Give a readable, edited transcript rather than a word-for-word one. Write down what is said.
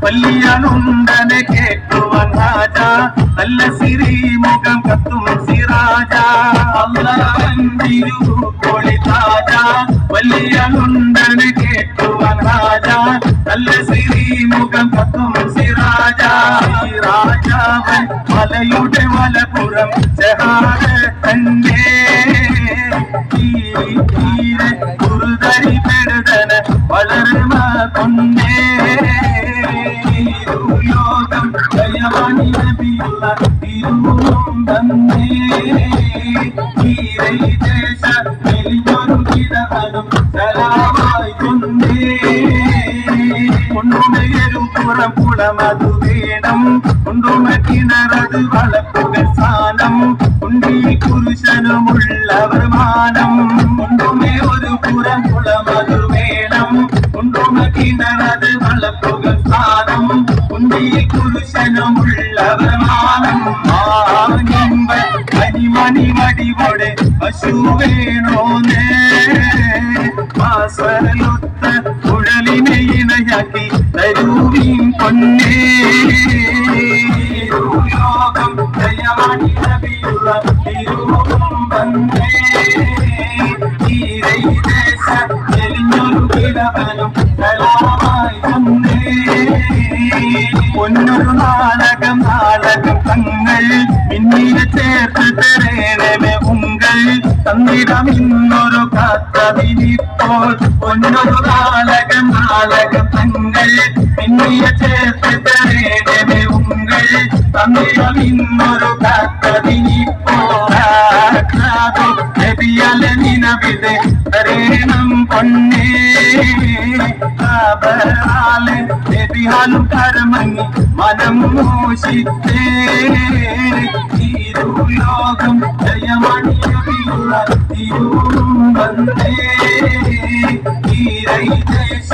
പല്ലിയനുണ്ടനെ കേട്ടുവൻ രാജ നല്ല സിരിമുഖം കത്തും സിരാജ അള്ളവൻ തിരുപൊളി താജ പല്ലിയനുണ്ടനെ കേട്ടുവൻ രാജ നല്ല സിരിമുഖം കത്തും സിരാജ രാജാവൻ മലയുടെ മലപ്പുറം ജഹാദത്തന്റെ തീരെ കുറുതരി പെടുതന വളർമ കൊണ്ടേ യോഗം ജയമണി നബിയുള്ള തിരുവും തന്നേ ദേശ വലിയൊരു കിടവനും സലാമായി കൊണ്ടേ കൊണ്ടുമയൊരു പുറം കുളമതു വേണം കൊണ്ടുമ കിണറത് വളപ്പുകൾ സ്ഥാനം കൊണ്ടീ പുരുഷനുമുള്ളവർ മാനം കൊണ്ടുമേ ഒരു പുറം കുളമതു വേണം കൊണ്ടുമ കിണറത് വളപ്പുകൾ സ്ഥാനം കൊണ്ടീ പുരുഷനുമുള്ളവർ മാനം കരിമണി വടിവോടെ പശു വേണോന്നേ മാസ്വരലൊത്ത കുഴലിനെ ഇണയാക്കി തരൂവീൻ പൊന്നേ യോഗം ജയമണി നബിയുള്ള തിരുവും വന്നേ ദേശ എലിഞ്ഞൊരു കിടവനും സലാമായി വന്നേ പൊന്നൊരു നാടകം തങ്ങൾ പിന്നീട് ചേർത്ത് തരേണമേ ഉങ്കൾ തന്നിടം ഇന്നൊരു കാത്തതിനിപ്പോൾ പൊന്നൊരു നാടകം തങ്ങൾ പിന്നീട് ചേർത്ത് തരേണമേ ഉങ്കൾ തന്നിടം ഇന്നൊരു കാത്തതിനിപ്പോൾ നബിയല നിനവിത് തരേണം പൊന്നേ നബിഹാലും കരമങ്ങി മനം മോഷിത്തേ യോഗം ജയമണി നബിയുള്ള തിരുവും വന്നേ ദേശ